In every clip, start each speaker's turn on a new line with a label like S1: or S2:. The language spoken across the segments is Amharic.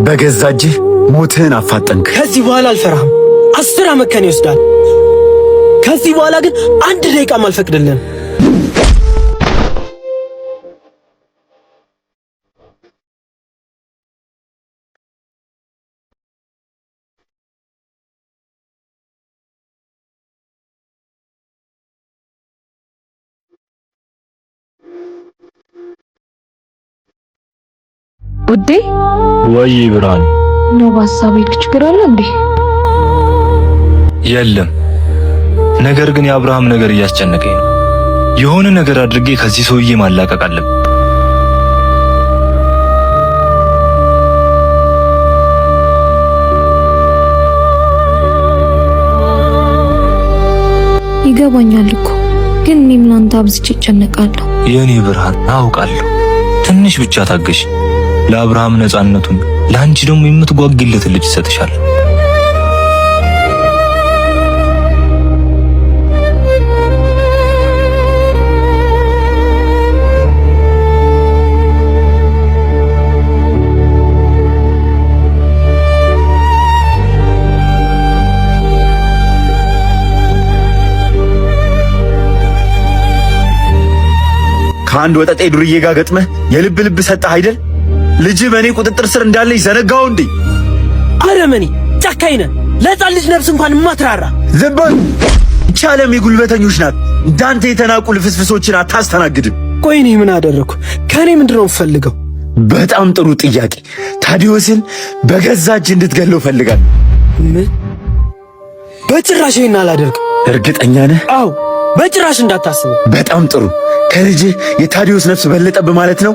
S1: በገዛ እጅህ ሞትህን አፋጠንክ።
S2: ከዚህ በኋላ አልፈራህም። 10 ዓመት ከኔ ይወስዳል። ከዚህ በኋላ ግን 1 ደቂቃም አልፈቅድልህም።
S3: ውዴ
S4: ወይ ብርሃን
S3: ነው በሀሳቤ ችግር አለ እንዴ?
S4: የለም። ነገር ግን የአብርሃም ነገር እያስጨነቀኝ ነው። የሆነ ነገር አድርጌ ከዚህ ሰውዬ ማላቀቅ አለብኝ።
S3: ይገባኛል እኮ ግን እኔም ላንተ አብዝቼ እጨነቃለሁ።
S4: የኔ ብርሃን አውቃለሁ። ትንሽ ብቻ ታገሽ። ለአብርሃም ነፃነቱን ለአንቺ ደግሞ የምትጓጊለት ልጅ ይሰጥሻል።
S1: ከአንድ ወጠጤ ዱርዬ ጋር ገጥመህ የልብ ልብ ሰጠህ አይደል? ልጅ በእኔ ቁጥጥር ስር እንዳለኝ ዘነጋው እንዴ?
S2: አረመኔ ጨካኝ ነህ። ለሕፃን ልጅ ነፍስ እንኳን ማትራራ።
S1: ዝም በል። ይህች ዓለም የጉልበተኞች ናት። እንዳንተ የተናቁ ልፍስፍሶችን አታስተናግድም።
S2: ቆይ እኔ ምን አደረኩ? ከእኔ ምንድን ነው የምፈልገው?
S1: በጣም ጥሩ ጥያቄ። ታዲዮስን በገዛ እጅ እንድትገለው ፈልጋለሁ።
S2: ምን? በጭራሽ ይሄን አላደርግም።
S1: እርግጠኛ ነህ?
S2: አዎ፣ በጭራሽ እንዳታስበው።
S1: በጣም ጥሩ። ከልጅህ የታዲዮስ ነፍስ በለጠብ ማለት ነው?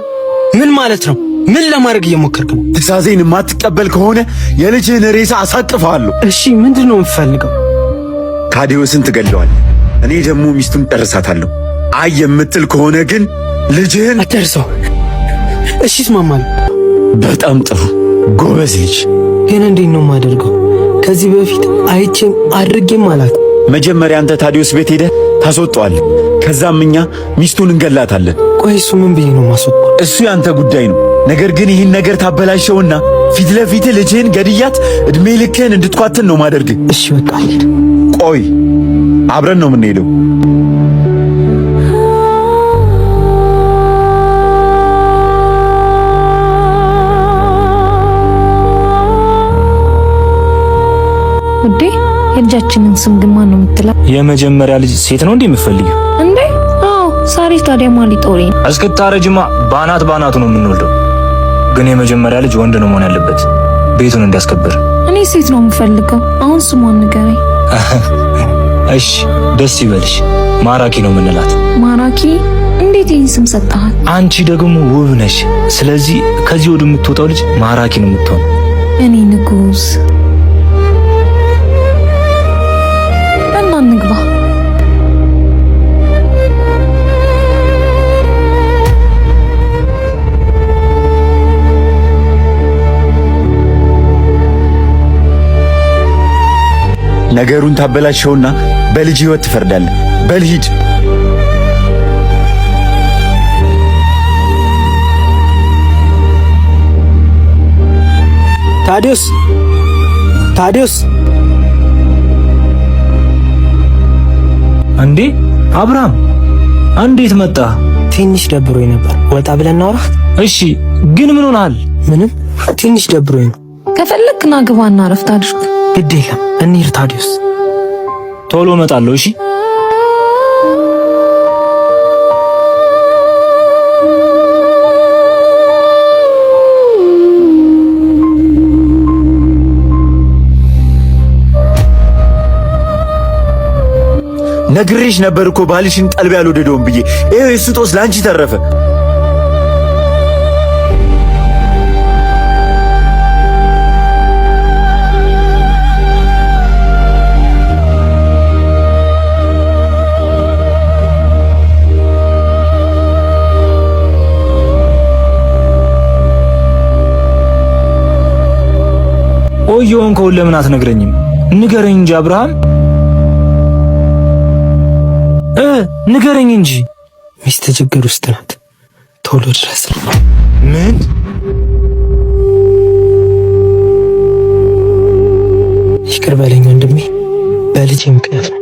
S2: ምን ማለት ነው? ምን ለማድረግ እየሞከርክ ነው?
S1: ትዕዛዜን የማትቀበል ከሆነ የልጅህን ሬሳ አሳቅፈዋለሁ።
S2: እሺ፣ ምንድን ነው የምትፈልገው?
S1: ታዲዮስን ትገለዋለህ፣ እኔ ደግሞ ሚስቱን ጠርሳታለሁ። አይ የምትል ከሆነ ግን ልጅህን
S2: አትርሰው። እሺ፣ እስማማለሁ።
S1: በጣም ጥሩ ጎበዝ ልጅ።
S2: ግን እንዴት ነው የማደርገው? ከዚህ በፊት አይቼም አድርጌም አላት።
S1: መጀመሪያ አንተ ታዲዮስ ቤት ሄደህ ታስወጣዋለህ። ከዛም እኛ ሚስቱን እንገላታለን።
S2: ቆይ እሱ ምን ብዬ ነው ማስወጣው?
S1: እሱ ያንተ ጉዳይ ነው። ነገር ግን ይህን ነገር ታበላሸውና ፊት ለፊት ልጅህን ገድያት እድሜ ልክህን እንድትኳትን ነው ማደርግ።
S2: እሺ በቃ ሄድ።
S1: ቆይ አብረን ነው የምንሄደው።
S3: ውዴ የልጃችንን ስም ግን ማን ነው የምትለው?
S4: የመጀመሪያ ልጅ ሴት ነው እንዴ የምትፈልጊው?
S3: እንዴ? አዎ። ሳሪስ ታዲያ ማን ሊጦሪ?
S4: እስክታረጅማ ባናቱ ነው የምንወልደው። ግን የመጀመሪያ ልጅ ወንድ ነው መሆን ያለበት፣ ቤቱን እንዲያስከብር።
S3: እኔ ሴት ነው የምፈልገው። አሁን ስሟን ንገረኝ።
S4: እሺ ደስ ይበልሽ። ማራኪ ነው የምንላት።
S3: ማራኪ? እንዴት ይህን ስም ሰጠሃል?
S4: አንቺ ደግሞ ውብ ነሽ። ስለዚህ ከዚህ ወደ የምትወጣው ልጅ ማራኪ ነው የምትሆን።
S3: እኔ ንጉስ እና እንግባ።
S1: ነገሩን ታበላሸውና በልጅ ሕይወት ትፈርዳለህ። በልሂድ።
S2: ታዲዮስ ታዲዮስ!
S4: እንዴ አብርሃም እንዴት መጣ?
S2: ትንሽ ደብሮኝ ነበር። ወጣ ብለን እናውራ።
S4: እሺ ግን ምን ሆነሃል?
S2: ምንም፣ ትንሽ ደብሮኝ ነው።
S3: ከፈለክ ና ግባና ረፍት አድርግ።
S2: ግድ የለም እንሂድ። ታዲዮስ
S4: ቶሎ እመጣለሁ። እሺ
S1: ነግሬሽ ነበር እኮ ባልሽን ቀልብ ያልወደደውን ብዬ። ይሄው የሱ ጦስ ላንቺ ተረፈ።
S4: ቆየውን ከሁሉ ለምን አትነግረኝም? ንገረኝ እንጂ አብርሃም ንገረኝ እንጂ።
S2: ሚስት ችግር ውስጥ ናት። ቶሎ ድረስ።
S1: ምን?
S2: ይቅር በለኝ ወንድሜ፣ በልጄ ምክንያት ነው።